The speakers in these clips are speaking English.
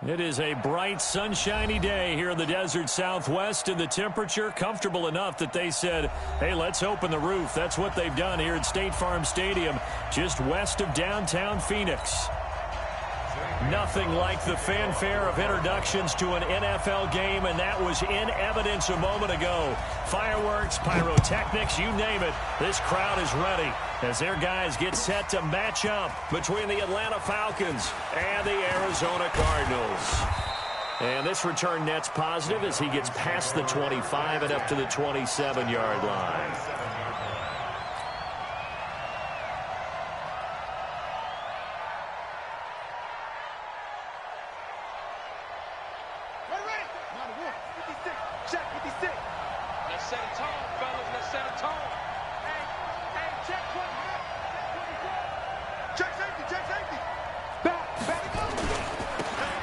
It is a bright, sunshiny day here in the desert Southwest, and the temperature comfortable enough that they said, hey, let's open the roof. That's what they've done here at State Farm Stadium, just west of downtown Phoenix. Nothing like the fanfare of introductions to an NFL game, and that was in evidence a moment ago. Fireworks, pyrotechnics, you name it. This crowd is ready as their guys get set to match up between the Atlanta Falcons and the Arizona Cardinals. And this return net's positive as he gets past the 25 and up to the 27-yard line.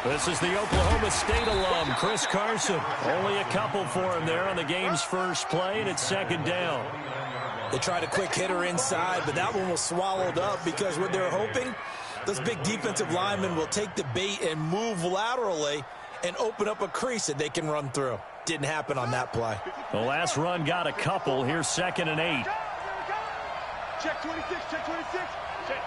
This is the Oklahoma State alum, Chris Carson. Only a couple for him there on the game's first play, and it's second down. They tried a quick hitter inside, but that one was swallowed up because what they're hoping, those big defensive linemen will take the bait and move laterally and open up a crease that they can run through. Didn't happen on that play. The last run got a couple. Here's 2nd and 8. Check 26, check 26. Check.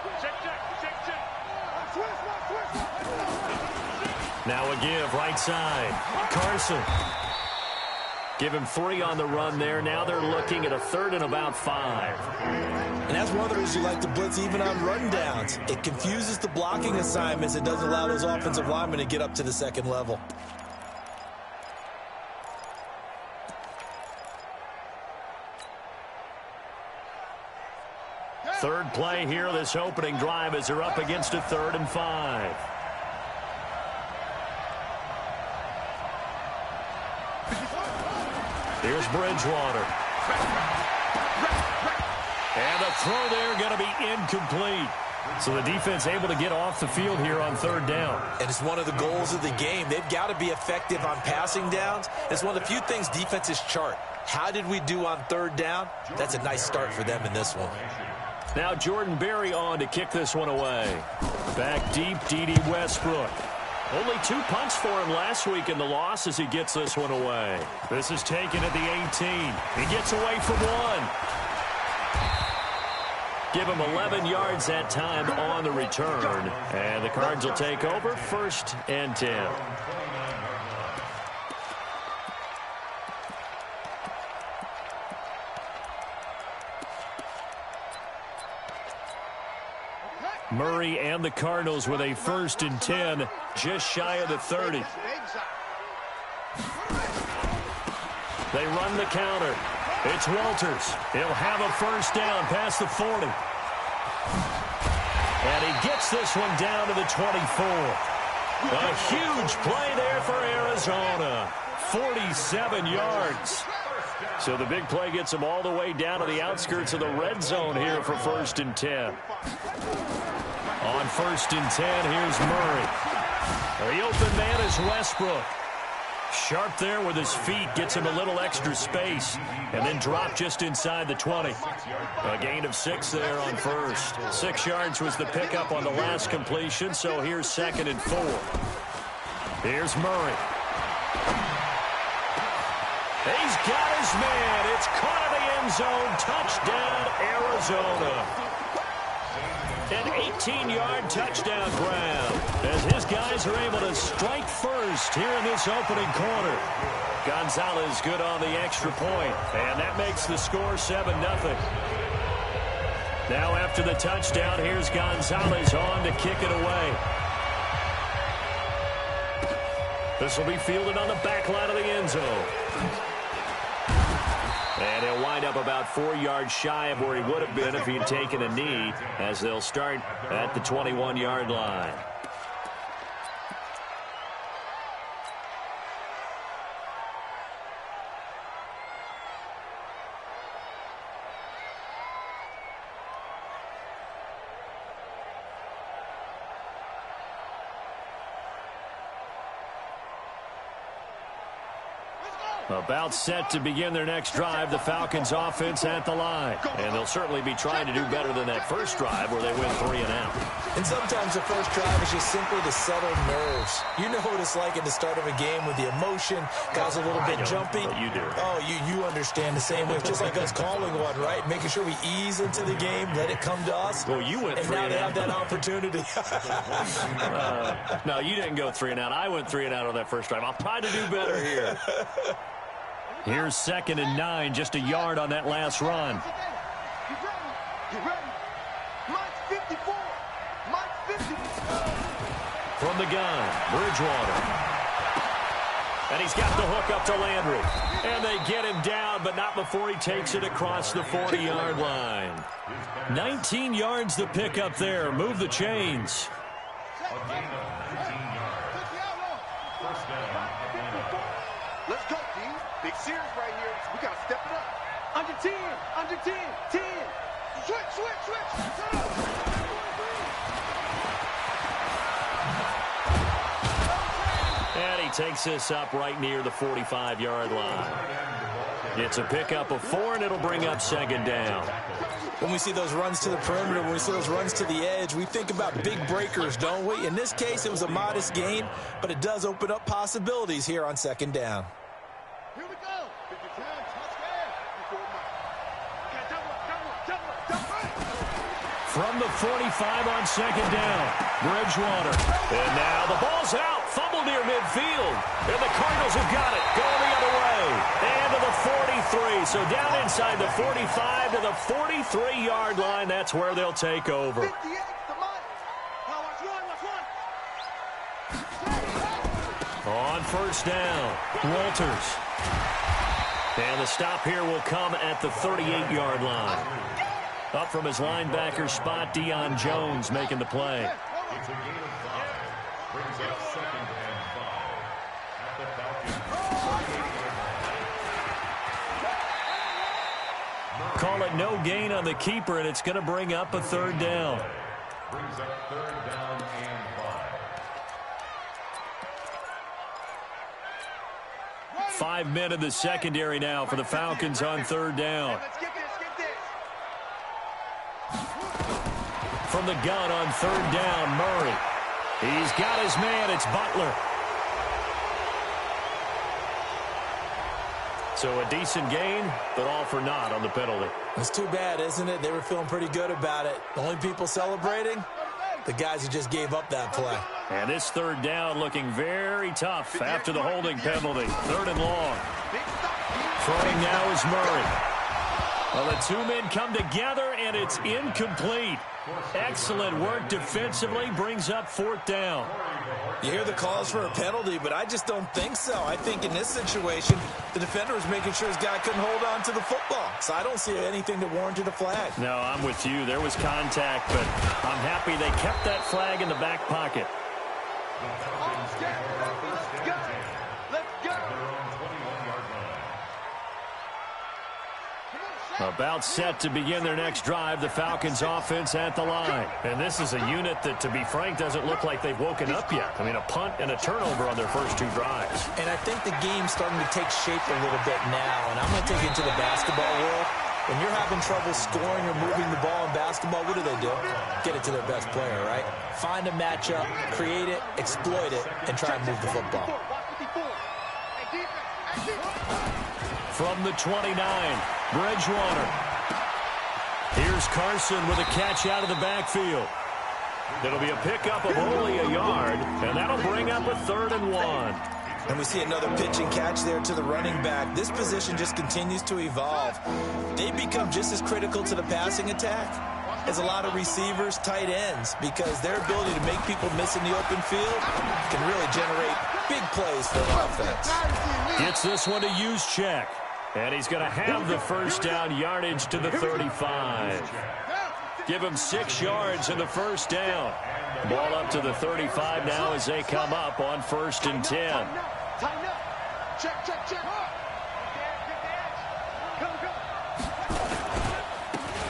Now a give, right side. Carson. Give him 3 on the run there. Now they're looking at a 3rd and about 5. And that's one of the reasons you like to blitz even on rundowns. It confuses the blocking assignments. It doesn't allow those offensive linemen to get up to the second level. Third play here, this opening drive as they're up against a 3rd and 5. Here's Bridgewater. And the throw there going to be incomplete. So the defense able to get off the field here on 3rd down. And it's one of the goals of the game. They've got to be effective on passing downs. It's one of the few things defenses chart. How did we do on 3rd down? That's a nice start for them in this one. Now Jordan Berry on to kick this one away. Back deep, D.D. Westbrook. Only 2 punts for him last week in the loss as he gets this one away. This is taken at the 18. He gets away from 1. Give him 11 yards that time on the return. And the Cards will take over 1st and 10. Murray and the Cardinals with a 1st and 10, just shy of the 30. They run the counter. It's Walters. He'll have a 1st down past the 40. And he gets this one down to the 24. A huge play there for Arizona. 47 yards. So the big play gets them all the way down to the outskirts of the red zone here for 1st and 10. On 1st and 10, here's Murray. The open man is Westbrook. Sharp there with his feet, gets him a little extra space, and then drop just inside the 20. A gain of 6 there on 1st. 6 yards was the pickup on the last completion, so here's 2nd and 4. Here's Murray. He's got his man. It's caught in the end zone. Touchdown, Arizona. An 18-yard touchdown grab as his guys are able to strike first here in this opening quarter. Gonzalez good on the extra point, and that makes the score 7-0. Now after the touchdown, here's Gonzalez on to kick it away. This will be fielded on the back line of the end zone. And he'll wind up about 4 yards shy of where he would have been if he'd taken a knee, as they'll start at the 21-yard line. About set to begin their next drive, the Falcons offense at the line. And they'll certainly be trying to do better than that first drive where they went 3 and out. And sometimes the first drive is just simply to settle nerves. You know what it's like at the start of a game with the emotion, guys a little bit jumpy. But you do. Oh, you understand the same way. It's just like us calling one, right? Making sure we ease into the game, let it come to us. Well, you went 3 and out. And now they have that opportunity. No, you didn't go 3 and out. I went 3 and out on that first drive. I'll try to do better here. Here's 2nd and 9, just a yard on that last run. Get ready. Mike's 54. Mike's 50. From the gun, Bridgewater. And he's got the hook up to Landry. And they get him down, but not before he takes it across the 40-yard line. 19 yards to pick up there. Move the chains. Let's go, D. Big series right here. We got to step it up. Under 10. Under 10. 10. Switch. Set up. And he takes this up right near the 45-yard line. It's a pickup of 4, and it'll bring up 2nd down. When we see those runs to the perimeter, when we see those runs to the edge, we think about big breakers, don't we? In this case, it was a modest gain, but it does open up possibilities here on 2nd down. Here we go. From the 45 on 2nd down, Bridgewater. And now the ball's out. Fumble near midfield. And the Cardinals have got it. Going the other way. And to the 43. So down inside the 45 to the 43-yard line. That's where they'll take over. 58 to Mike. Now watch one. On 1st down, Walters. And the stop here will come at the 38-yard line. Up from his linebacker spot, Deion Jones making the play. Call it no gain on the keeper, and it's going to bring up a 3rd down. Brings up 3rd down and 5. 5 men in the secondary now for the Falcons on 3rd down. From the gun on 3rd down, Murray. He's got his man. It's Butler. So a decent gain, but all for naught on the penalty. It's too bad, isn't it? They were feeling pretty good about it. The only people celebrating, the guys who just gave up that play. And this 3rd down looking very tough after the holding penalty. 3rd and long. Throwing now is Murray. Well, the 2 men come together, and it's incomplete. Excellent work defensively, brings up 4th down. You hear the calls for a penalty, but I just don't think so. I think in this situation, the defender was making sure his guy couldn't hold on to the football. So I don't see anything that warranted a flag. No, I'm with you. There was contact, but I'm happy they kept that flag in the back pocket. About set to begin their next drive, the Falcons offense at the line. And this is a unit that, to be frank, doesn't look like they've woken up yet. I mean, a punt and a turnover on their first 2 drives. And I think the game's starting to take shape a little bit now. And I'm going to take it into the basketball world. When you're having trouble scoring or moving the ball in basketball, what do? Get it to their best player, right? Find a matchup, create it, exploit it, and try and move the football. From the 29, Bridgewater. Here's Carson with a catch out of the backfield. It'll be a pickup of only a yard, and that'll bring up a 3rd and 1. And we see another pitch and catch there to the running back. This position just continues to evolve. They become just as critical to the passing attack as a lot of receivers, tight ends, because their ability to make people miss in the open field can really generate big plays for an offense. Gets this one to use check. And he's going to have the 1st down yardage to the 35. Give him 6 yards in the 1st down. Ball up to the 35 now as they come up on 1st and 10. Check.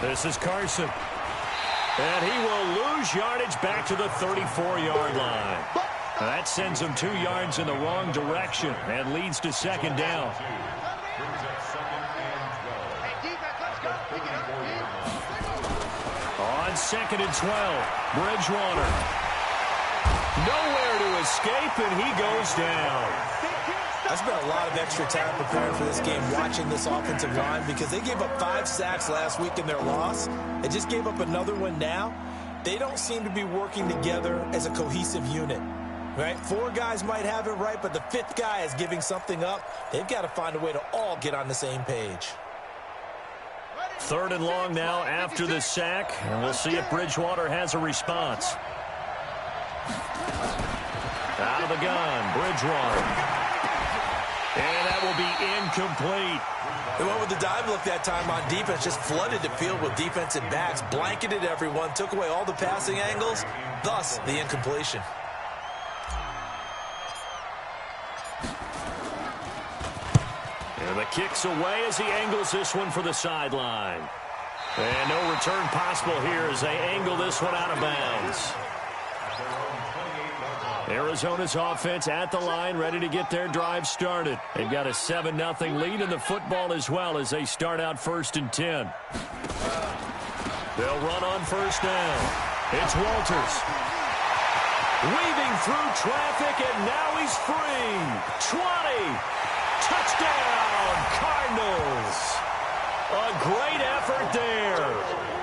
This is Carson. And he will lose yardage back to the 34-yard line. That sends him 2 yards in the wrong direction and leads to second down. On 2nd and 12, Bridgewater. Nowhere to escape, and he goes down. I spent a lot of extra time preparing for this game, watching this offensive line, because they gave up 5 sacks last week in their loss. They just gave up another one now. They don't seem to be working together as a cohesive unit. Right? 4 guys might have it right, but the 5th guy is giving something up. They've got to find a way to all get on the same page. 3rd and long now after the sack, and we'll see if Bridgewater has a response. Out of the gun, Bridgewater. And that will be incomplete. They went with the dive look that time on defense, just flooded the field with defensive backs, blanketed everyone, took away all the passing angles, thus the incompletion. And the kick's away as he angles this one for the sideline. And no return possible here as they angle this one out of bounds. Arizona's offense at the line, ready to get their drive started. They've got a 7-0 lead in the football as well as they start out 1st and 10. They'll run on 1st down. It's Walters. Weaving through traffic, and now he's free. 20. Touchdown, Cardinals. A great effort there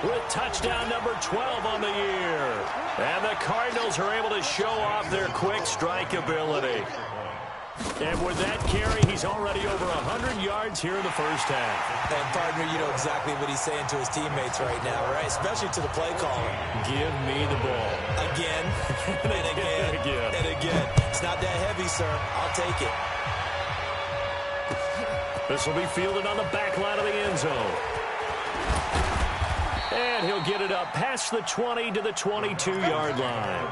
with touchdown number 12 on the year. And the Cardinals are able to show off their quick strike ability. And with that carry, he's already over 100 yards here in the first half. And, partner, you know exactly what he's saying to his teammates right now, right? Especially to the play caller. Give me the ball. Again, and again, and again. It's not that heavy, sir. I'll take it. This will be fielded on the back line of the end zone. And he'll get it up past the 20 to the 22-yard line.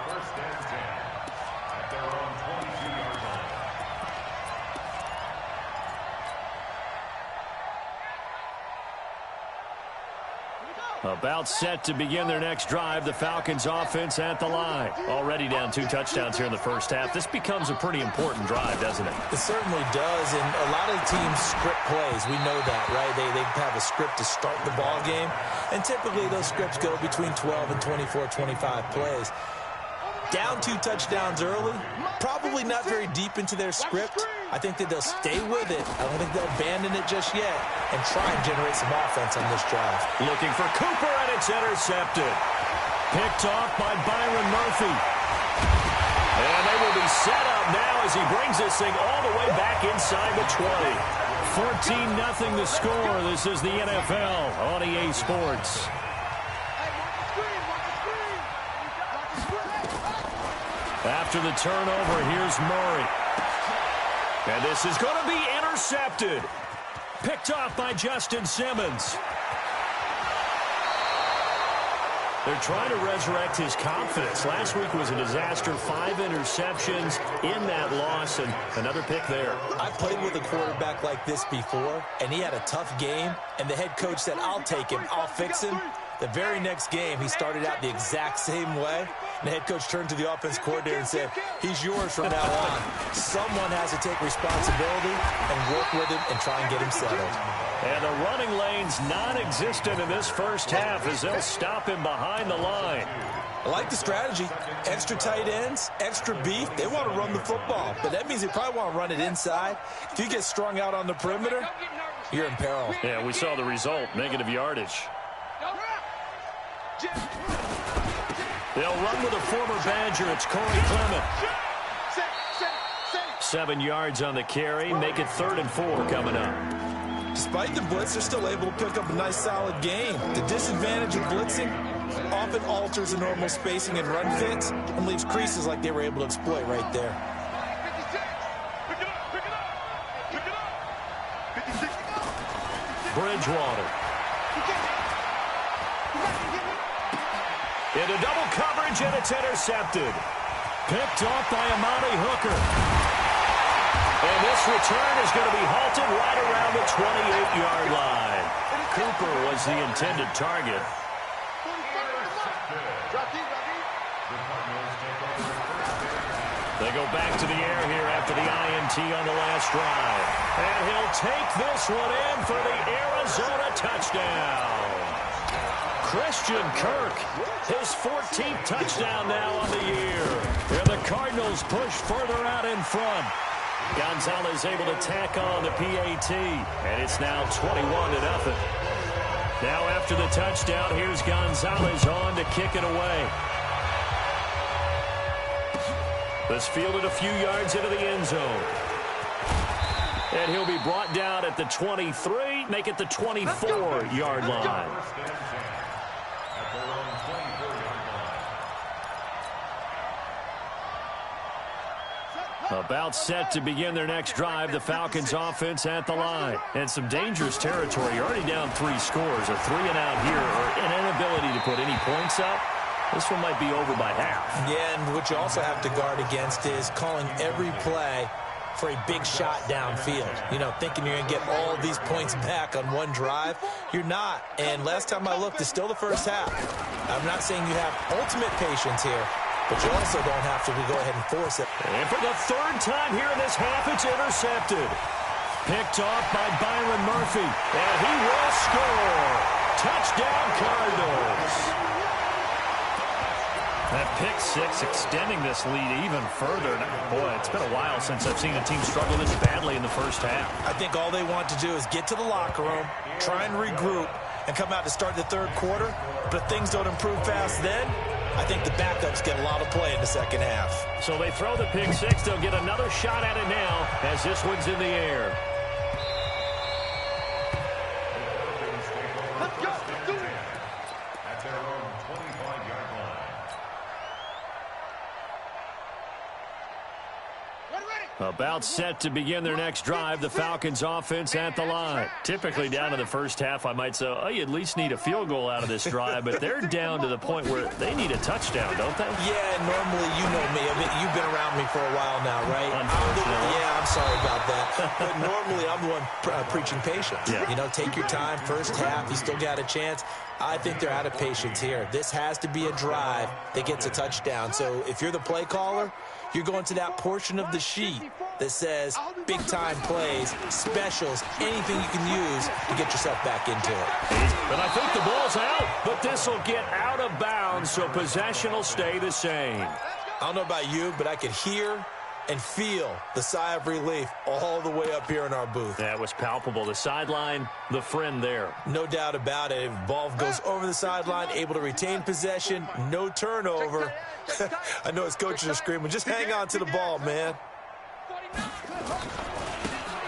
About set to begin their next drive, the Falcons offense at the line. Already down 2 touchdowns here in the first half. This becomes a pretty important drive, doesn't it? It certainly does, and a lot of teams script plays. We know that, right? They have a script to start the ball game, and typically those scripts go between 12 and 24, 25 plays. Down 2 touchdowns early, probably not very deep into their script. I think that they'll stay with it. I don't think they'll abandon it just yet and try and generate some offense on this drive. Looking for Cooper, and it's intercepted. Picked off by Byron Murphy. And they will be set up now as he brings this thing all the way back inside the 20. 14-0 the score. This is the NFL on EA Sports. After the turnover, here's Murray. And this is going to be intercepted. Picked off by Justin Simmons. They're trying to resurrect his confidence. Last week was a disaster. 5 interceptions in that loss, and another pick there. I played with a quarterback like this before, and he had a tough game, and the head coach said, I'll take him, I'll fix him. The very next game, he started out the exact same way. And the head coach turned to the offense coordinator and said, he's yours from now on. Someone has to take responsibility and work with him and try and get him settled. And the running lane's non-existent in this first half as they'll stop him behind the line. I like the strategy. Extra tight ends, extra beef. They want to run the football, but that means they probably want to run it inside. If you get strung out on the perimeter, you're in peril. Yeah, we saw the result, negative yardage. They'll run with a former Badger. It's Corey Clement. 7 yards on the carry. Make it 3rd and 4 coming up. Despite the blitz, they're still able to pick up a nice, solid game. The disadvantage of blitzing often alters the normal spacing and run fits and leaves creases like they were able to exploit right there. Bridgewater. Into double coverage, and it's intercepted. Picked off by Amani Hooker. And this return is going to be halted right around the 28-yard line. Cooper was the intended target. They go back to the air here after the INT on the last drive. And he'll take this one in for the Arizona touchdown. Christian Kirk, his 14th touchdown now on the year. And the Cardinals push further out in front. Gonzalez able to tack on the PAT, and it's now 21-0. Now after the touchdown, here's Gonzalez on to kick it away. This fielded a few yards into the end zone. And he'll be brought down at the 23, make it the 24-yard line. About set to begin their next drive, the Falcons offense at the line. And some dangerous territory. You're already down 3 scores. A 3-and-out here, or an inability to put any points up. This one might be over by half. Yeah, and what you also have to guard against is calling every play for a big shot downfield. You know, thinking you're going to get all these points back on one drive. You're not. And last time I looked, it's still the first half. I'm not saying you have ultimate patience here, but you also don't have to go ahead and force it. And for the 3rd time here in this half, it's intercepted. Picked off by Byron Murphy. And he will score. Touchdown, Cardinals. That pick 6 extending this lead even further. Boy, it's been a while since I've seen a team struggle this badly in the first half. I think all they want to do is get to the locker room, try and regroup, and come out to start the 3rd quarter. But if things don't improve fast then, I think the backups get a lot of play in the second half. So they throw the pick 6. They'll get another shot at it now as this one's in the air. Let's go. Let's do it. At their own 25-yard line. About set to begin their next drive, the Falcons offense at the line. Typically down in the first half, I might say, oh, you at least need a field goal out of this drive, but they're down to the point where they need a touchdown, don't they? Yeah, normally, you know me. I mean, you've been around me for a while now, right? Unfortunately. Yeah, I'm sorry about that. But normally, I'm the one preaching patience. Yeah. You know, take your time. First half, you still got a chance. I think they're out of patience here. This has to be a drive that gets a touchdown. So if you're the play caller, you're going to that portion of the sheet that says big-time plays, specials, anything you can use to get yourself back into it. But I think the ball's out, but this will get out of bounds, so possession will stay the same. I don't know about you, but I could hear and feel the sigh of relief all the way up here in our booth. That was palpable. The sideline, the friend there. No doubt about it. If the ball goes over the sideline, able to retain possession, no turnover. I know his coaches are screaming, just hang on to the ball, man.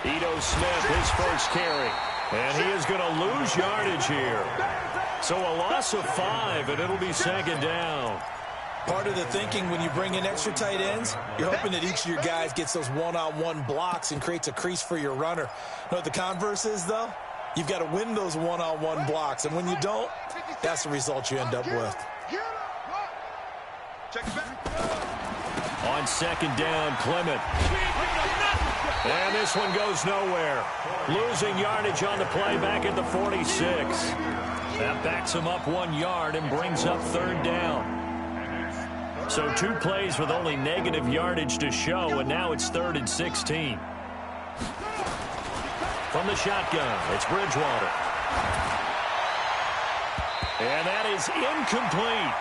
Ito Smith, his first carry. And he is going to lose yardage here. So a loss of 5, and it'll be 2nd down. Part of the thinking when you bring in extra tight ends, you're hoping that each of your guys gets those one-on-one blocks and creates a crease for your runner. You know what the converse is, though? You've got to win those one-on-one blocks, and when you don't, that's the result you end up with. On 2nd down, Clement. And this one goes nowhere. Losing yardage on the play back at the 46. That backs him up 1 yard and brings up 3rd down. So 2 plays with only negative yardage to show, and now it's 3rd and 16. From the shotgun, it's Bridgewater. And that is incomplete.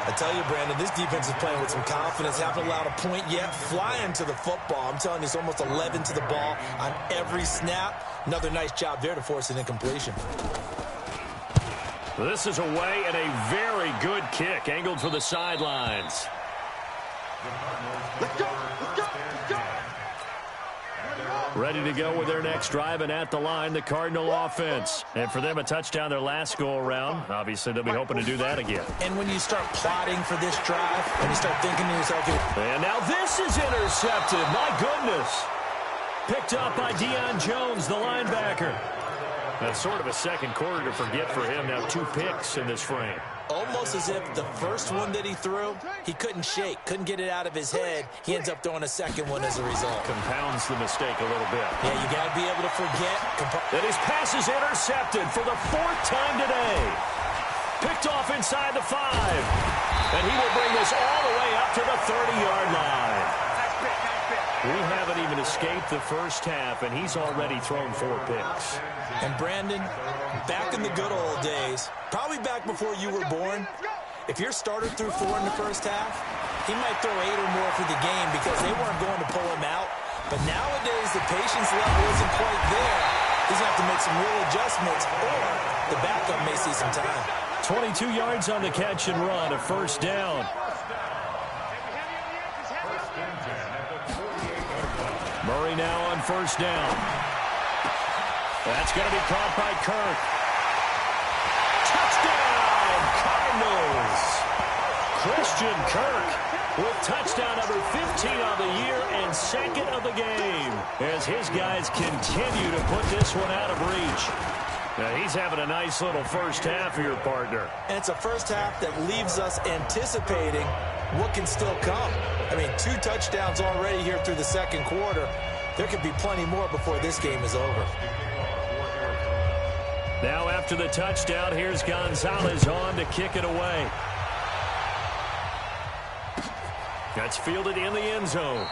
I tell you, Brandon, this defense is playing with some confidence. Haven't allowed a point yet. Flying to the football. I'm telling you, it's almost 11 to the ball on every snap. Another nice job there to force an incompletion. This is away and a very good kick, angled for the sidelines. Let's go. Let's go. Let's go. Ready to go with their next drive, and at the line, the Cardinal offense. And for them, a touchdown their last go-around. Obviously, they'll be hoping to do that again. And when you start plotting for this drive, and you start thinking to yourself... And now this is intercepted. My goodness. Picked up by Deion Jones, the linebacker. That's sort of a second quarter to forget for him. Now 2 picks in this frame. Almost as if the first one that he threw, he couldn't shake, couldn't get it out of his head. He ends up throwing a second one as a result. Compounds the mistake a little bit. Yeah, you got to be able to forget. And his pass is intercepted for the 4th time today. Picked off inside the 5. And he will bring this all the way up to the 30-yard line. We haven't even escaped the first half, and he's already thrown 4 picks. And Brandon, back in the good old days, probably back before you were born, if your starter threw 4 in the first half, he might throw 8 or more for the game because they weren't going to pull him out. But nowadays, the patience level isn't quite there. He's going to have to make some real adjustments, or the backup may see some time. 22 yards on the catch and run, a first down. Murray now on first down. That's going to be caught by Kirk. Touchdown, Cardinals! Christian Kirk with touchdown number 15 on the year and second of the game as his guys continue to put this one out of reach. Now, he's having a nice little first half here, partner. And it's a first half that leaves us anticipating what can still come. I mean, 2 touchdowns already here through the second quarter. There could be plenty more before this game is over. Now after the touchdown, here's Gonzalez on to kick it away. That's fielded in the end zone.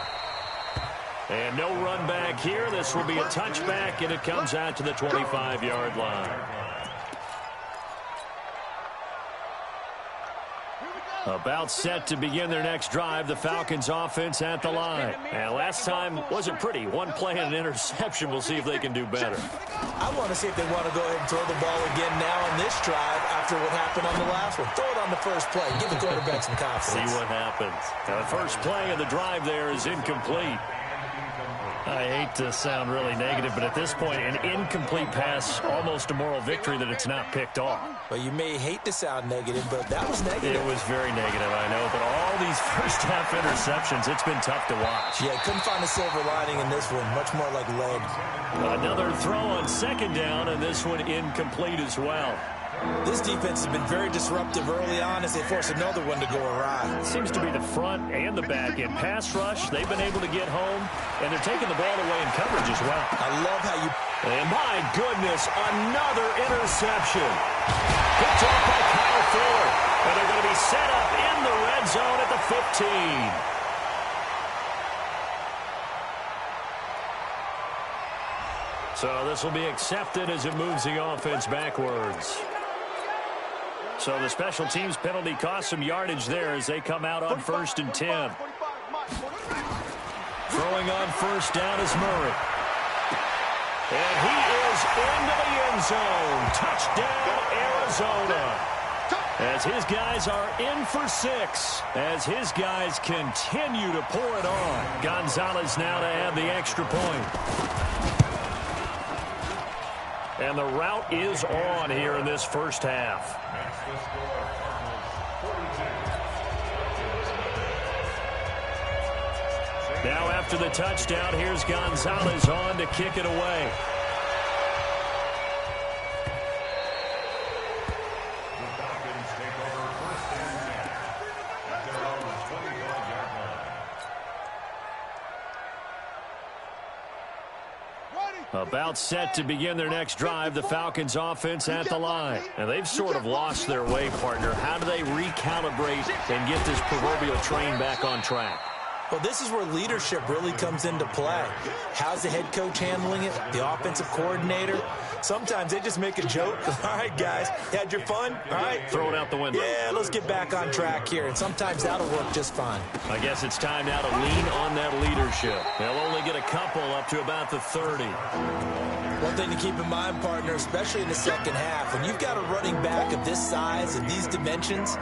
And no run back here. This will be a touchback, and it comes out to the 25-yard line. About set to begin their next drive, the Falcons offense at the line. And last time wasn't pretty. 1 play and an interception. We'll see if they can do better. I want to see if they want to go ahead and throw the ball again now on this drive after what happened on the last one. Throw it on the first play. Give the quarterback some confidence. See what happens. Now, the first play of the drive there is incomplete. I hate to sound really negative, but at this point, an incomplete pass, almost a moral victory that it's not picked off. Well, you may hate to sound negative, but that was negative. It was very negative, I know, but all these first-half interceptions, it's been tough to watch. Yeah, couldn't find a silver lining in this one. Much more like lead. Another throw on second down, and this one incomplete as well. This defense has been very disruptive early on as they force another one to go awry. It seems to be the front and the back end. Pass rush, they've been able to get home, and they're taking the ball away in coverage as well. I love how you... And my goodness, another interception. Picked off by Kyle Fuller. And they're going to be set up in the red zone at the 15. So this will be accepted as it moves the offense backwards. So the special teams penalty cost some yardage there as they come out on 1st and 10. Throwing on first down is Murray. And he is into the end zone. Touchdown, Arizona. As his guys are in for 6. As his guys continue to pour it on. Gonzalez now to add the extra point. And the route is on here in this first half. Now after the touchdown, here's Gonzalez on to kick it away. About set to begin their next drive, the Falcons offense at the line. And they've sort of lost their way, partner. How do they recalibrate and get this proverbial train back on track? Well, this is where leadership really comes into play. How's the head coach handling it? The offensive coordinator? Sometimes they just make a joke. All right, guys, you had your fun? All right. Throw it out the window. Yeah, let's get back on track here. And sometimes that'll work just fine. I guess it's time now to lean on that leadership. They'll only get a couple up to about the 30. One thing to keep in mind, partner, especially in the second half, when you've got a running back of this size and these dimensions,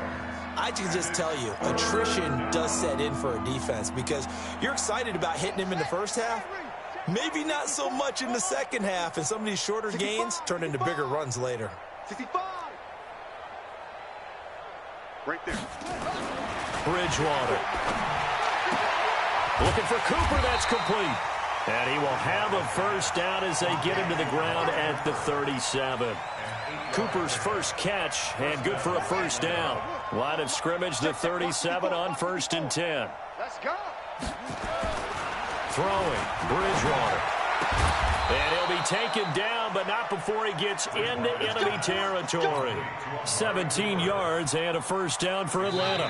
I can just tell you, attrition does set in for a defense because you're excited about hitting him in the first half. Maybe not so much in the second half, and some of these shorter gains turn into bigger runs later. 65. Right there. Bridgewater. Looking for Cooper, that's complete. And he will have a first down as they get him to the ground at the 37. Cooper's first catch, and good for a first down. Line of scrimmage, the 37 on 1st and 10. Let's go. Throwing, Bridgewater. And he'll be taken down, but not before he gets into enemy territory. 17 yards and a first down for Atlanta.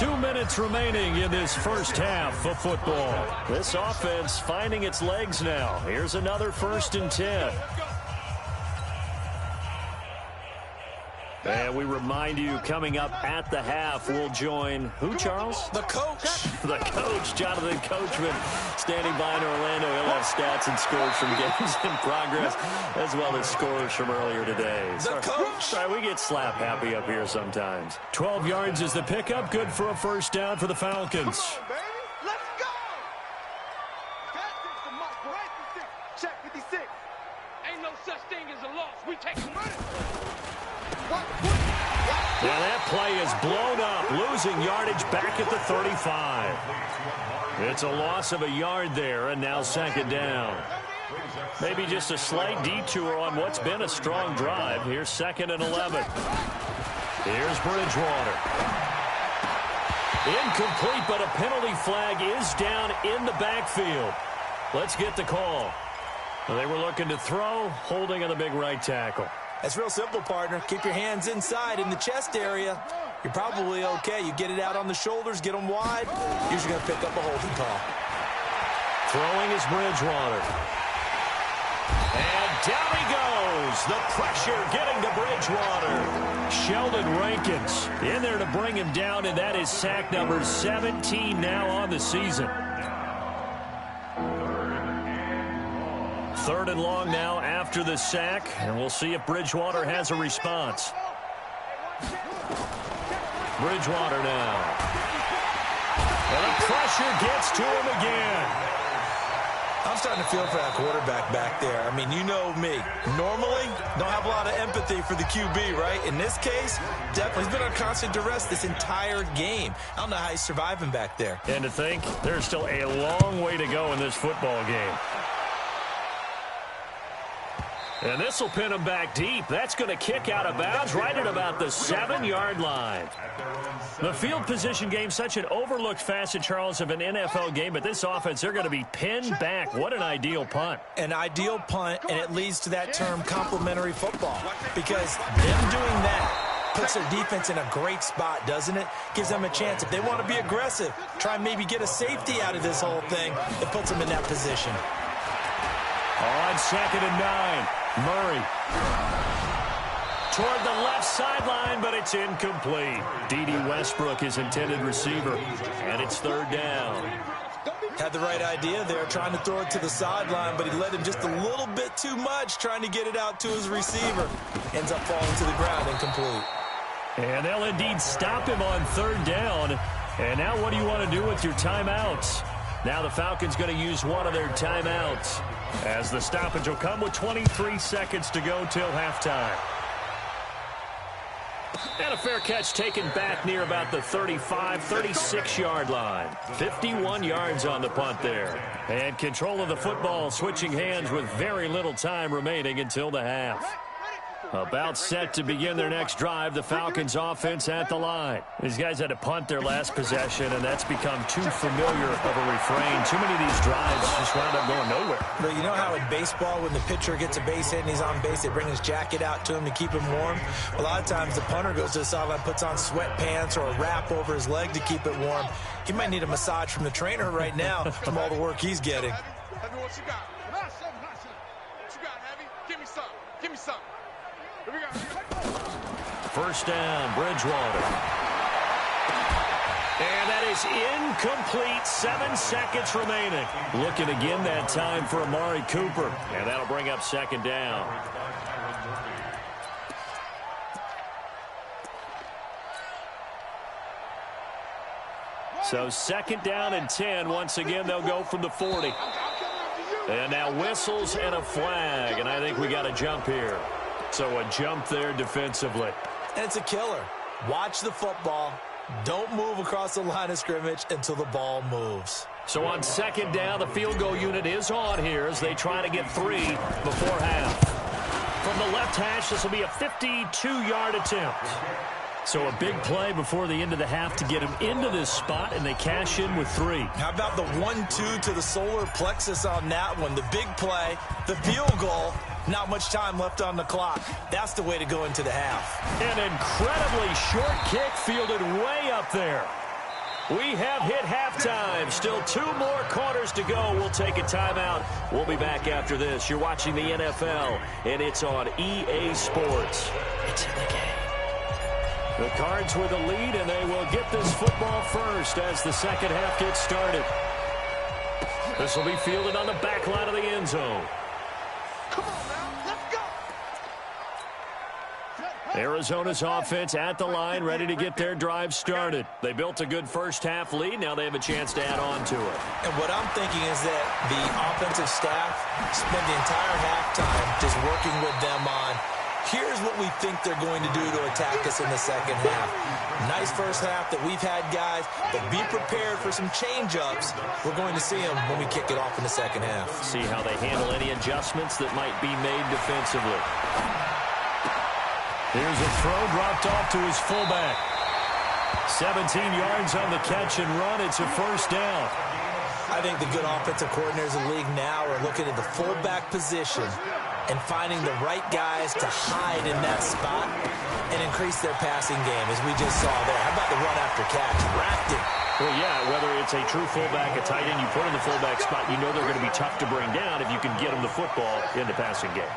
2 minutes remaining in this first half of football. This offense finding its legs now. Here's another 1st and 10. And we remind you, coming up at the half, we'll join who, Charles? The coach. The coach, Jonathan Coachman, standing by in Orlando. He'll have stats and scores from games in progress, as well as scores from earlier today. The coach. Sorry, we get slap happy up here sometimes. 12 yards is the pickup. Good for a first down for the Falcons. Come on, baby. Let's go. Tactics to Mike, right? Check 56. Ain't no such thing as a loss. We take them running. Yeah, that play is blown up, losing yardage back at the 35. It's a loss of a yard there, and now 2nd down. Maybe just a slight detour on what's been a strong drive. Here's 2nd and 11. Here's Bridgewater. Incomplete, but a penalty flag is down in the backfield. Let's get the call. They were looking to throw, holding on the big right tackle. That's real simple, partner. Keep your hands inside in the chest area. You're probably okay. You get it out on the shoulders, get them wide. Usually going to pick up a holding call. Throwing is Bridgewater. And down he goes. The pressure getting to Bridgewater. Sheldon Rankins in there to bring him down, and that is sack number 17 now on the season. 3rd and long now after the sack, and we'll see if Bridgewater has a response. Bridgewater now. And the pressure gets to him again. I'm starting to feel for that quarterback back there. I mean, you know me. Normally, don't have a lot of empathy for the QB, right? In this case, definitely. He's been on constant duress this entire game. I don't know how he's surviving back there. And to think, there's still a long way to go in this football game. And this will pin him back deep. That's going to kick out of bounds right at about the 7-yard line. The field position game, such an overlooked facet, Charles, of an NFL game. But this offense, they're going to be pinned back. What an ideal punt. An ideal punt, and it leads to that term complementary football. Because them doing that puts their defense in a great spot, doesn't it? Gives them a chance. If they want to be aggressive, try and maybe get a safety out of this whole thing, it puts them in that position. On 2nd and 9. Murray toward the left sideline, but it's incomplete. D.D. Westbrook, his intended receiver, and it's 3rd down. Had the right idea there, trying to throw it to the sideline, but he led him just a little bit too much, trying to get it out to his receiver. Ends up falling to the ground, incomplete. And they'll indeed stop him on 3rd down. And now what do you want to do with your timeouts? Now the Falcons going to use one of their timeouts, as the stoppage will come with 23 seconds to go till halftime. And a fair catch taken back near about the 35, 36-yard line. 51 yards on the punt there. And control of the football switching hands with very little time remaining until the half. About set to begin their next drive, the Falcons offense at the line. These guys had to punt their last possession, and that's become too familiar of a refrain. Too many of these drives just wound up going nowhere. But you know how in baseball, when the pitcher gets a base hit and he's on base, they bring his jacket out to him to keep him warm? A lot of times the punter goes to the sideline, puts on sweatpants or a wrap over his leg to keep it warm. He might need a massage from the trainer right now from all the work he's getting. Heavy, what you got? What you got, Heavy? Give me some. Give me some. Here we go. First down, Bridgewater. And that is incomplete. 7 seconds remaining. Looking again that time for Amari Cooper. And that'll bring up 2nd down. So 2nd down and 10. Once again, they'll go from the 40. And now whistles and a flag. And I think we got a jump here. So a jump there defensively. And it's a killer. Watch the football. Don't move across the line of scrimmage until the ball moves. So on 2nd down, the field goal unit is on here as they try to get 3 before half. From the left hash, this will be a 52-yard attempt. So a big play before the end of the half to get him into this spot, and they cash in with 3. How about the 1-2 to the solar plexus on that one? The big play, the field goal, not much time left on the clock. That's the way to go into the half. An incredibly short kick fielded way up there. We have hit halftime. Still 2 more quarters to go. We'll take a timeout. We'll be back after this. You're watching the NFL, and it's on EA Sports. It's in the game. The Cards with the lead, and they will get this football first as the second half gets started. This will be fielded on the back line of the end zone. Come on now, let's go. Arizona's offense at the line, ready to get their drive started. They built a good first-half lead. Now they have a chance to add on to it. And what I'm thinking is that the offensive staff spent the entire halftime just working with them on, here's what we think they're going to do to attack us in the second half. Nice first half that we've had, guys, but be prepared for some change-ups. We're going to see them when we kick it off in the second half. See how they handle any adjustments that might be made defensively. Here's a throw dropped off to his fullback. 17 yards on the catch and run. It's a first down. I think the good offensive coordinators in the league now are looking at the fullback position and finding the right guys to hide in that spot and increase their passing game, as we just saw there. How about the run after catch? Wrapped it. Well, yeah, whether it's a true fullback, a tight end you put in the fullback spot, you know they're going to be tough to bring down if you can get them the football in the passing game.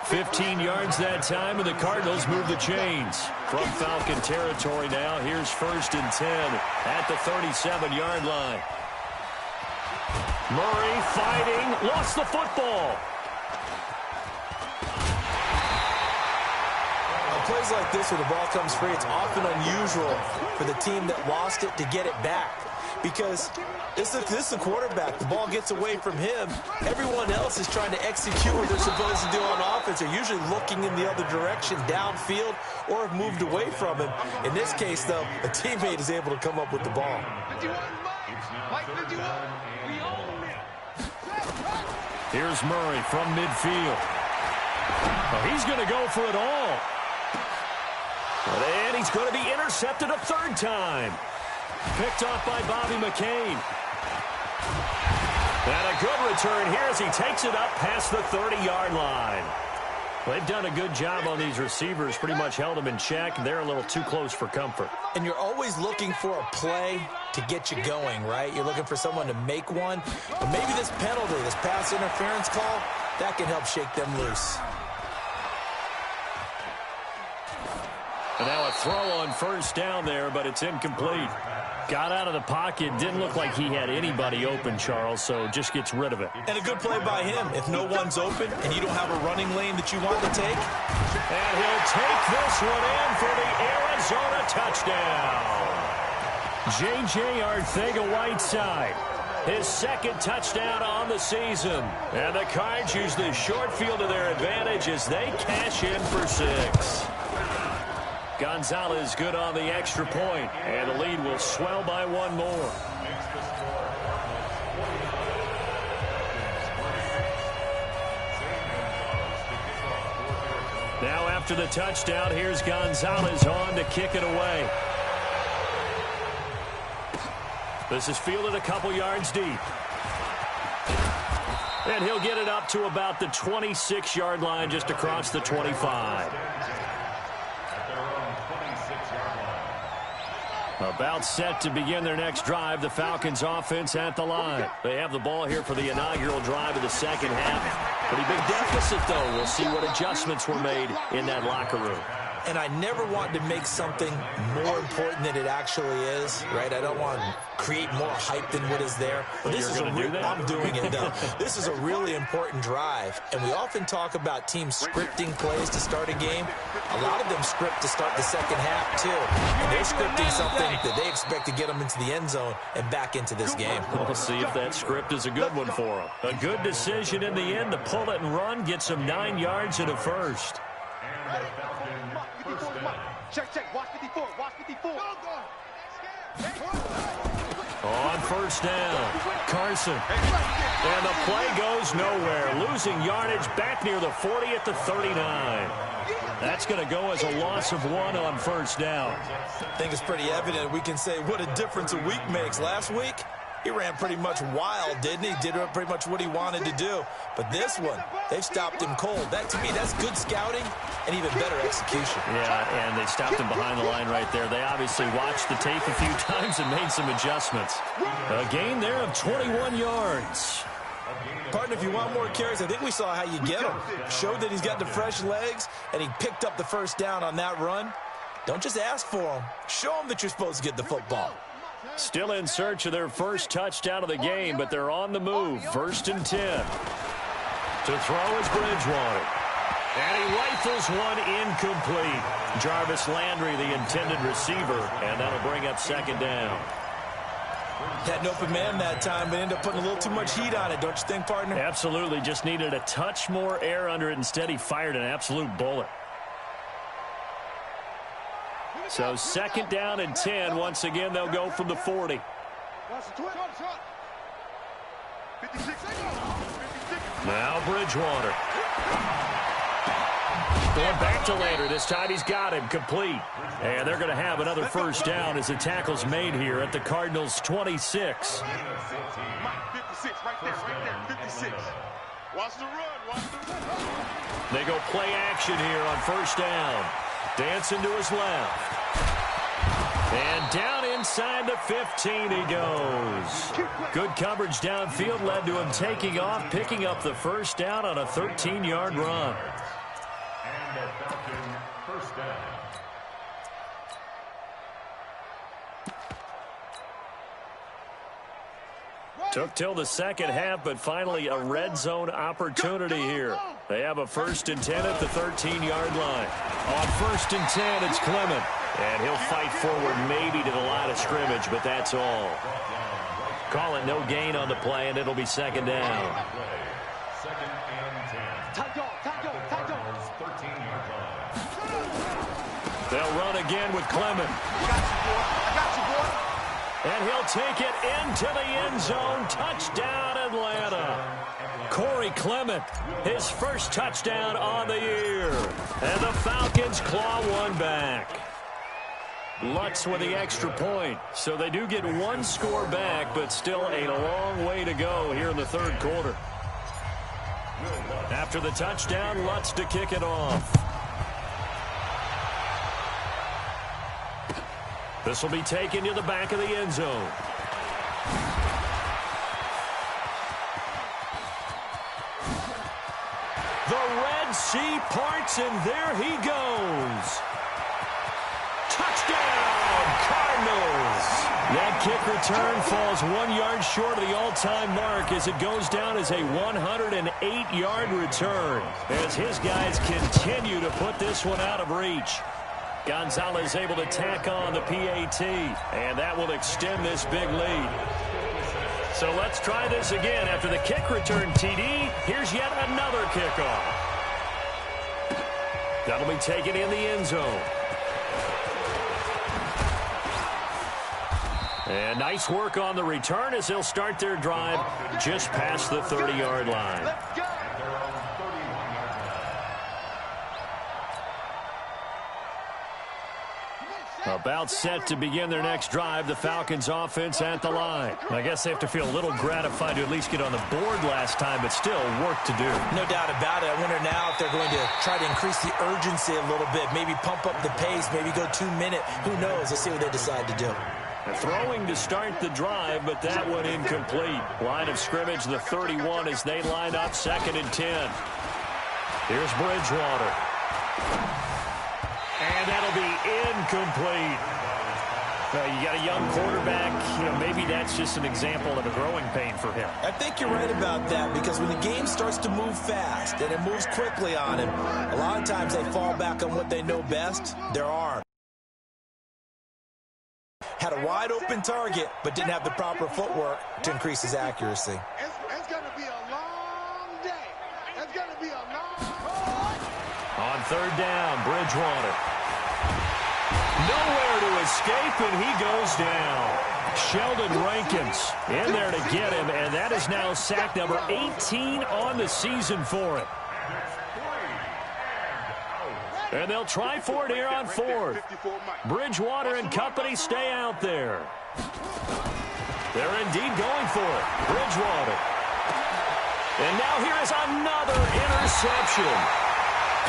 15 yards that time, and the Cardinals move the chains. From Falcon territory now, here's 1st and 10 at the 37-yard line. Murray fighting, lost the football. Plays like this where the ball comes free, it's often unusual for the team that lost it to get it back, because this is the quarterback. The ball gets away from him. Everyone else is trying to execute what they're supposed to do on offense. They're usually looking in the other direction, downfield, or have moved away from him. In this case, though, a teammate is able to come up with the ball. 51, Mike 51, we own it. Here's Murray from midfield. Oh, he's going to go for it all. And he's going to be intercepted a 3rd time. Picked off by Bobby McCain. And a good return here as he takes it up past the 30-yard line. They've done a good job on these receivers, pretty much held them in check. They're a little too close for comfort. And you're always looking for a play to get you going, right? You're looking for someone to make one. But maybe this penalty, this pass interference call, that can help shake them loose. And now a throw on 1st down there, but it's incomplete. Got out of the pocket. Didn't look like he had anybody open, Charles, so just gets rid of it. And a good play by him. If no one's open and you don't have a running lane that you want to take. And he'll take this one in for the Arizona touchdown. J.J. Arcega-Whiteside, his 2nd touchdown on the season. And the Cards use the short field to their advantage as they cash in for 6. Gonzalez good on the extra point, and the lead will swell by 1 more. Now after the touchdown, here's Gonzalez on to kick it away. This is fielded a couple yards deep. And he'll get it up to about the 26-yard line, just across the 25. About set to begin their next drive, the Falcons offense at the line. They have the ball here for the inaugural drive of the second half. Pretty big deficit, though. We'll see what adjustments were made in that locker room. And I never want to make something more important than it actually is, right? I don't want to create more hype than what is there. But this is I'm doing it, though. This is a really important drive. And we often talk about teams scripting plays to start a game. A lot of them script to start the second half, too. And they're scripting something that they expect to get them into the end zone and back into this game. We'll see if that script is a good one for them. A good decision in the end to pull it and run, get some 9 yards and a first. Check, watch 54, watch 54. On first down. Carson. And the play goes nowhere. Losing yardage back near the 40 at the 39. That's going to go as a loss of 1 on first down. I think it's pretty evident. We can say what a difference a week makes. Last week, he ran pretty much wild, didn't he? Did pretty much what he wanted to do. But this one, they've stopped him cold. That, to me, that's good scouting and even better execution. Yeah, and they stopped him behind the line right there. They obviously watched the tape a few times and made some adjustments. A gain there of 21 yards. Partner, if you want more carries, I think we saw how you get him. Showed that he's got the fresh legs, and he picked up the first down on that run. Don't just ask for him. Show him that you're supposed to get the football. Still in search of their first touchdown of the game, but they're on the move. 1st and 10. To throw is Bridgewater. And he rifles one incomplete. Jarvis Landry, the intended receiver, and that'll bring up 2nd down. Had an open man that time, but ended up putting a little too much heat on it, don't you think, partner? Absolutely. Just needed a touch more air under it. Instead, he fired an absolute bullet. So 2nd down and 10. Once again, they'll go from the 40. Now Bridgewater. Going back to Landry. This time he's got him complete. And they're going to have another first down as the tackle's made here at the Cardinals' 26. 56 right there, 56. Watch the run, They go play action here on first down. Dancing to his left. And down inside the 15 he goes. Good coverage downfield led to him taking off, picking up the first down on a 13-yard run. And the Falcons first down. Took till the second half, but finally a red zone opportunity here. They have a 1st and 10 at the 13-yard line. On 1st and 10, it's Clement. And he'll fight forward maybe to the line of scrimmage, but that's all. Call it no gain on the play, and it'll be 2nd down. 2nd and 10. Cardinals 13-yard line. They'll run again with Clement. And he'll take it into the end zone. Touchdown, Atlanta. Corey Clement, his first touchdown on the year. And the Falcons claw one back. Lutz with the extra point. So they do get one score back, but still a long way to go here in the 3rd quarter. After the touchdown, Lutz to kick it off. This will be taken to the back of the end zone. The Red Sea parts, and there he goes. Touchdown, Cardinals. That kick return falls 1 yard short of the all-time mark as it goes down as a 108-yard return, as his guys continue to put this one out of reach. Gonzalez able to tack on the PAT, and that will extend this big lead. So let's try this again. After the kick return TD, here's yet another kickoff. That'll be taken in the end zone. And nice work on the return as they'll start their drive just past the 30-yard line. Let's go. About set to begin their next drive, the Falcons offense at the line. I guess they have to feel a little gratified to at least get on the board last time, but still work to do. No doubt about it. I wonder now if they're going to try to increase the urgency a little bit, maybe pump up the pace, maybe go 2-minute. Who knows? Let's see what they decide to do. Throwing to start the drive, but that one incomplete. Line of scrimmage, the 31 as they line up 2nd and 10. Here's Bridgewater. And that'll be incomplete. You got a young quarterback. Maybe that's just an example of a growing pain for him. I think you're right about that, because when the game starts to move fast and it moves quickly on him, a lot of times they fall back on what they know best, their arm. Had a wide open target, but didn't have the proper footwork to increase his accuracy. It's going to be a long day. It's going to be a long. On 3rd down, Bridgewater. Nowhere to escape, and he goes down. Sheldon Rankins in there to get him, and that is now sack number 18 on the season for him. And they'll try for it here on fourth. Bridgewater and company stay out there. They're indeed going for it. Bridgewater. And now here is another interception.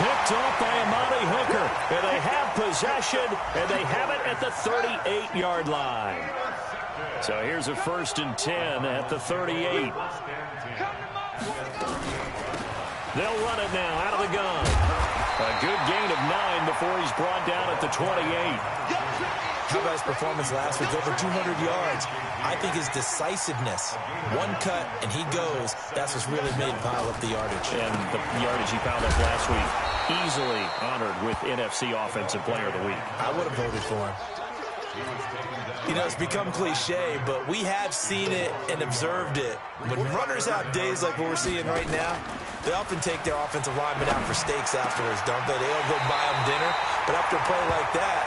Picked off by Amani Hooker. And they have possession, and they have it at the 38-yard line. So here's a 1st and 10 at the 38. They'll run it now out of the gun. A good gain of 9 before he's brought down at the 28. How about his performance last week? Over 200 yards. I think his decisiveness, one cut and he goes, that's what's really made him pile up the yardage. And the yardage he piled up last week, easily honored with NFC Offensive Player of the Week. I would have voted for him. You know, it's become cliche, but we have seen it and observed it. When runners have days like what we're seeing right now, they often take their offensive linemen out for steaks afterwards, don't they? They'll go buy them dinner, but after a play like that,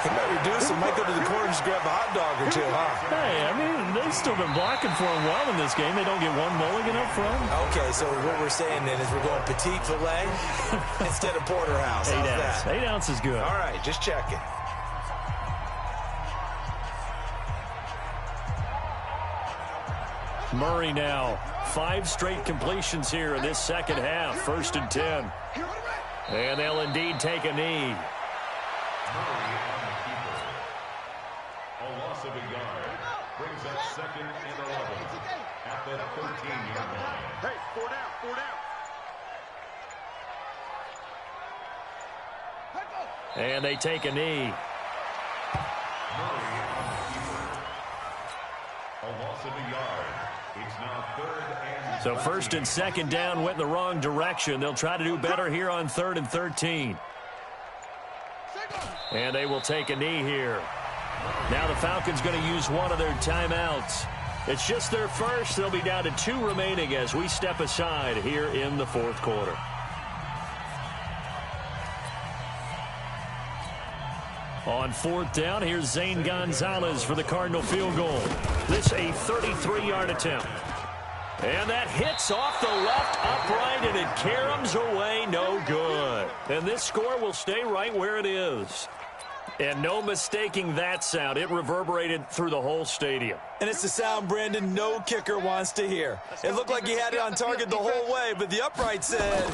he might reduce them, might go to the corner and just grab a hot dog or two, huh? Hey, I mean, they've still been blocking for him well in this game. They don't get one mulligan up front. Okay, so what we're saying then is we're going petite filet instead of porterhouse. 8 How's ounce. that? 8 ounce is good. All right, just checking. Murray now. 5 straight completions here in this second half. 1st and 10. And they'll indeed take a knee. A loss of a yard brings up 2nd and 11 at the 13-yard line. Hey, 4 down, 4 down. And they take a knee. Murray on the keeper. A loss of a yard. It's now 3rd and So 1st and 2nd down went in the wrong direction. They'll try to do better here on 3rd and 13. And they will take a knee here. Now the Falcons going to use one of their timeouts. It's just their first. They'll be down to 2 remaining as we step aside here in the 4th quarter. On 4th down, here's Zane Gonzalez for the Cardinal field goal. This a 33-yard attempt. And that hits off the left upright, and it caroms away, no good. And this score will stay right where it is. And no mistaking that sound. It reverberated through the whole stadium. And it's the sound, Brandon, no kicker wants to hear. It looked like he had it on target the whole way, but the upright said,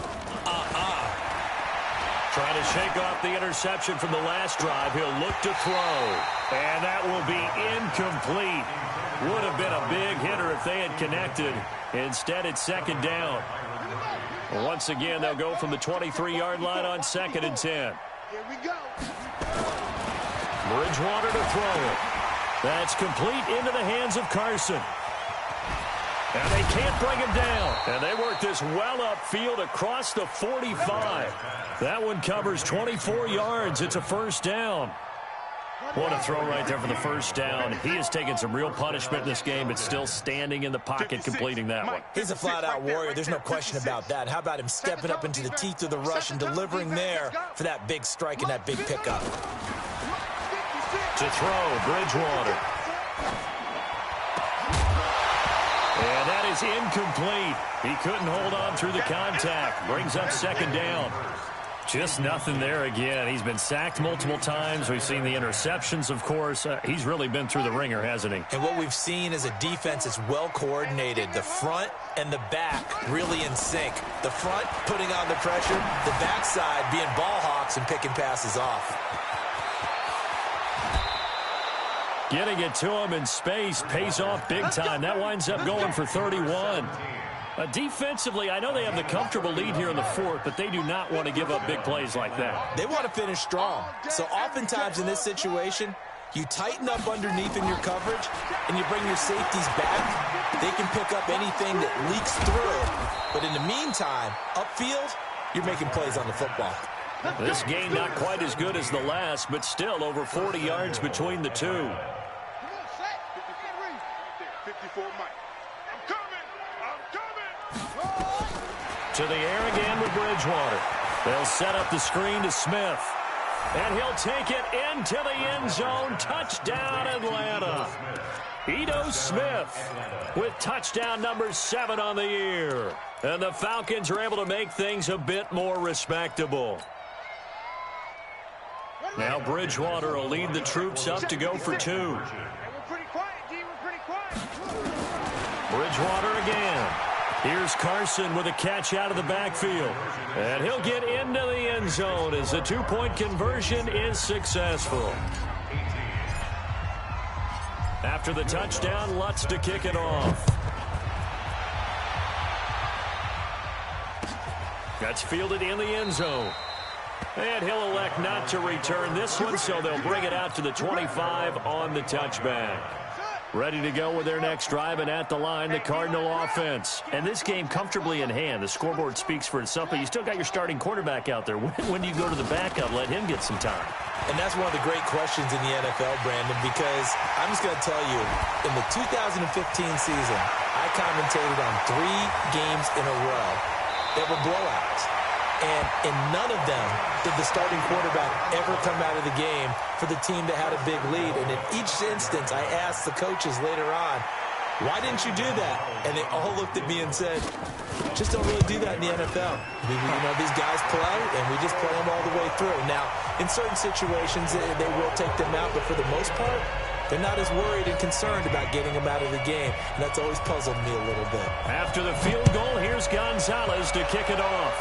Trying to shake off the interception from the last drive. He'll look to throw. And that will be incomplete. Would have been a big hitter if they had connected. Instead, it's 2nd down. Once again, they'll go from the 23-yard line on 2nd and 10. Here we go. Bridgewater to throw it. That's complete into the hands of Carson. And they can't bring him down. And they work this well upfield across the 45. That one covers 24 yards. It's a 1st down. What a throw right there for the 1st down. He has taken some real punishment in this game, but still standing in the pocket completing that one. He's a flat-out warrior. There's no question about that. How about him stepping up into the teeth of the rush and delivering there for that big strike and that big pickup? To throw, Bridgewater. And that is incomplete. He couldn't hold on through the contact. Brings up 2nd down. Just nothing there again. He's been sacked multiple times. We've seen the interceptions, of course. He's really been through the ringer, hasn't he? And what we've seen is a defense that's well coordinated. The front and the back really in sync. The front putting on the pressure. The backside being ball hawks and picking passes off. Getting it to him in space pays off big time. That winds up going for 31. Defensively, I know they have the comfortable lead here in the 4th, but they do not want to give up big plays like that. They want to finish strong. So oftentimes in this situation, you tighten up underneath in your coverage, and you bring your safeties back. They can pick up anything that leaks through. But in the meantime, upfield, you're making plays on the football. This game not quite as good as the last, but still over 40 yards between the two. 54 Mike. I'm coming. To the air again with Bridgewater. They'll set up the screen to Smith. And he'll take it into the end zone. Touchdown, Atlanta. Ito Smith with touchdown number 7 on the year. And the Falcons are able to make things a bit more respectable. Now Bridgewater will lead the troops up to go for 2. Bridgewater again. Here's Carson with a catch out of the backfield. And he'll get into the end zone as the 2-point conversion is successful. After the touchdown, Lutz to kick it off. That's fielded in the end zone. And he'll elect not to return this one, so they'll bring it out to the 25 on the touchback. Ready to go with their next drive, and at the line, the Cardinal offense. And this game comfortably in hand. The scoreboard speaks for itself, but you still got your starting quarterback out there. When do you go to the backup? Let him get some time. And that's one of the great questions in the NFL, Brandon, because I'm just going to tell you, in the 2015 season, I commentated on 3 games in a row that were blowouts. And in none of them did the starting quarterback ever come out of the game for the team that had a big lead. And in each instance, I asked the coaches later on, why didn't you do that? And they all looked at me and said, just don't really do that in the NFL. You know, these guys play, and we just play them all the way through. Now, in certain situations, they will take them out, but for the most part, they're not as worried and concerned about getting them out of the game. And that's always puzzled me a little bit. After the field goal, here's Gonzalez to kick it off.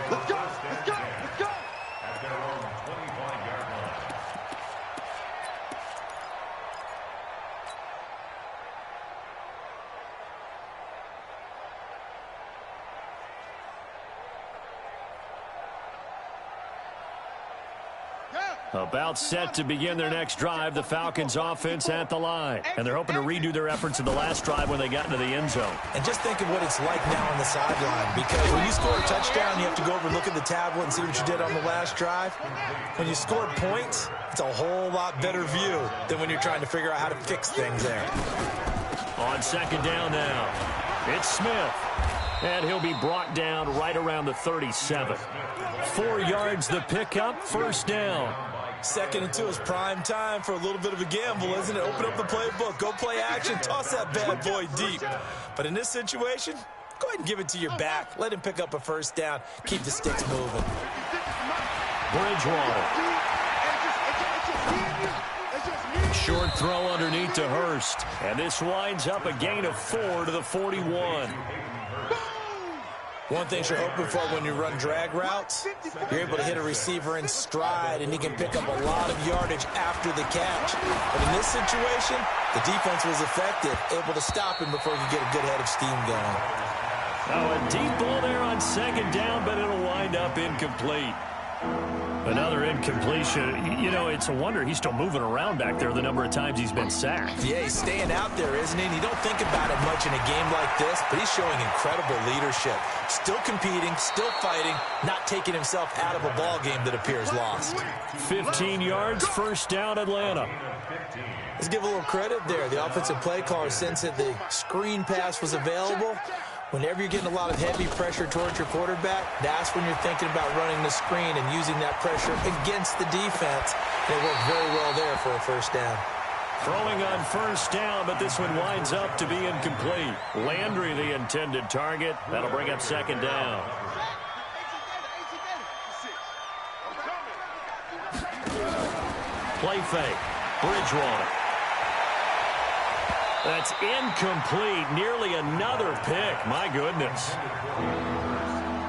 Let's go, let's go, let's go. At their own 25-yard line. About set to begin their next drive, the Falcons offense at the line. And they're hoping to redo their efforts in the last drive when they got into the end zone. And just think of what it's like now on the sideline, because when you score a touchdown, you have to go over and look at the tablet and see what you did on the last drive. When you score points, it's a whole lot better view than when you're trying to figure out how to fix things there. On second down now, it's Smith. And he'll be brought down right around the 37. 4 yards the pickup, first down. 2nd and 2 is prime time for a little bit of a gamble, isn't it? Open up the playbook, go play action, toss that bad boy deep. But in this situation, go ahead and give it to your back. Let him pick up a first down. Keep the sticks moving. Bridgewater. Short throw underneath to Hurst. And this winds up a gain of 4 to the 41. One thing you're hoping for when you run drag routes, you're able to hit a receiver in stride, and he can pick up a lot of yardage after the catch. But in this situation, the defense was effective, able to stop him before he could get a good head of steam going. Oh, a deep ball there on second down, but it'll wind up incomplete. Another incompletion. You know, it's a wonder he's still moving around back there the number of times he's been sacked. Yeah, he's staying out there, isn't he? And you don't think about it much in a game like this, but he's showing incredible leadership. Still competing, still fighting, not taking himself out of a ball game that appears lost. 15 yards, first down, Atlanta. Let's give a little credit there. The offensive play caller, since that the screen pass was available, whenever you're getting a lot of heavy pressure towards your quarterback, that's when you're thinking about running the screen and using that pressure against the defense. It worked very well there for a first down. Throwing on first down, but this one winds up to be incomplete. Landry, the intended target. That'll bring up second down. Play fake. Bridgewater. That's incomplete. Nearly another pick. My goodness.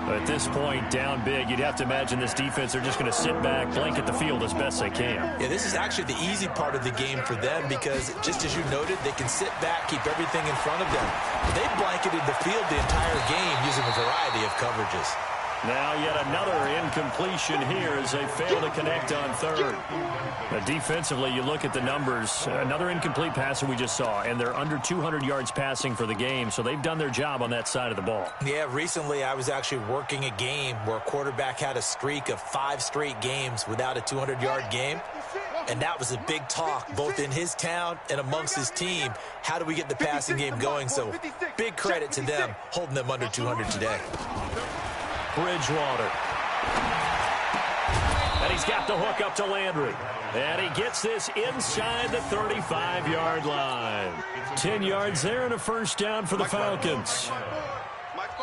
At this point, down big, you'd have to imagine this defense are just going to sit back, blanket the field as best they can. Yeah, this is actually the easy part of the game for them because, just as you noted, they can sit back, keep everything in front of them. They blanketed the field the entire game using a variety of coverages. Now yet another incompletion here as they fail to connect on third. Now defensively, you look at the numbers. Another incomplete pass that we just saw, and they're under 200 yards passing for the game, so they've done their job on that side of the ball. Yeah, recently I was actually working a game where a quarterback had a streak of 5 straight games without a 200-yard game. And that was a big talk, both in his town and amongst his team. How do we get the passing game going? So big credit to them holding them under 200 today. Bridgewater. And he's got the hook up to Landry. And he gets this inside the 35-yard line. 10 yards there and a first down for the Falcons.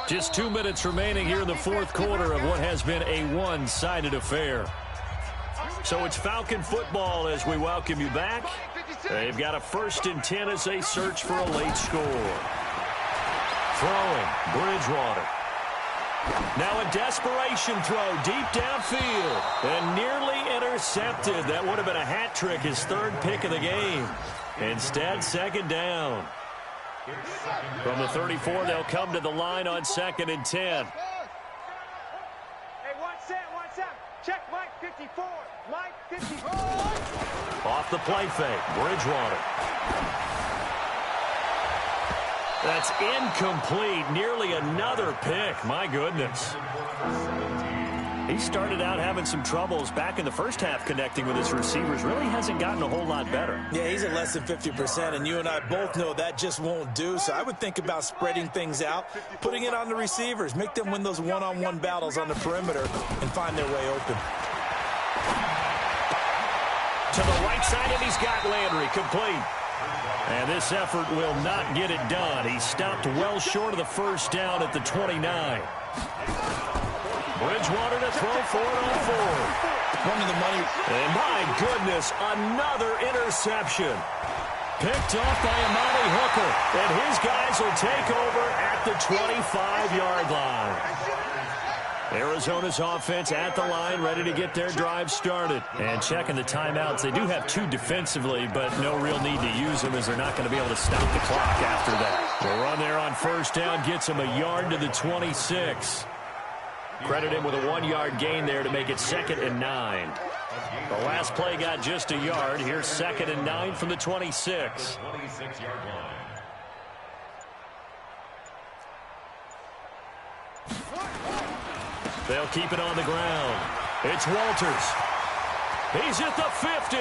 Just 2 minutes remaining here in the fourth quarter of what has been a one-sided affair. So it's Falcon football as we welcome you back. They've got a 1st and 10 as they search for a late score. Throwing, Bridgewater. Now a desperation throw deep downfield and nearly intercepted. That would have been a hat trick, his 3rd pick of the game. Instead, 2nd down. From the 34, they'll come to the line on 2nd and 10. Hey, watch that. Check Mike 54. Mike 54. Off the play fake, Bridgewater. That's incomplete. Nearly another pick. My goodness. He started out having some troubles back in the first half connecting with his receivers. Really hasn't gotten a whole lot better. Yeah, he's at less than 50%, and you and I both know that just won't do. So I would think about spreading things out, putting it on the receivers, make them win those one-on-one battles on the perimeter and find their way open. To the right side, and he's got Landry complete. And this effort will not get it done. He stopped well short of the first down at the 29. Bridgewater to throw for it on 4. One of the money. And my goodness, another interception. Picked off by Amani Hooker. And his guys will take over at the 25-yard line. Arizona's offense at the line, ready to get their drive started. And checking the timeouts. They do have 2 defensively, but no real need to use them as they're not going to be able to stop the clock after that. The run there on first down gets him a yard to the 26. Credit him with a 1-yard gain there to make it 2nd and 9. The last play got just a yard. Here's 2nd and 9 from the 26. They'll keep it on the ground. It's Walters. He's at the 50.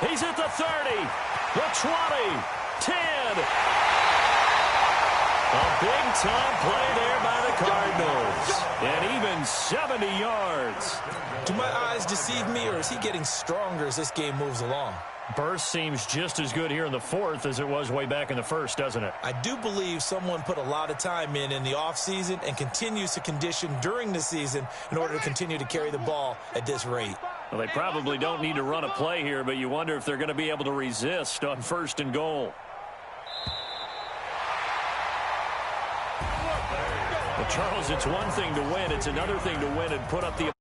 He's at the 30. The 20. 10. A big-time play there by the Cardinals. And even 70 yards. Do my eyes deceive me, or is he getting stronger as this game moves along? Burst seems just as good here in the 4th as it was way back in the 1st, doesn't it? I do believe someone put a lot of time in the offseason and continues to condition during the season in order to continue to carry the ball at this rate. Well, they probably don't need to run a play here, but you wonder if they're going to be able to resist on 1st and goal. Well, Charles, it's one thing to win. It's another thing to win and put up the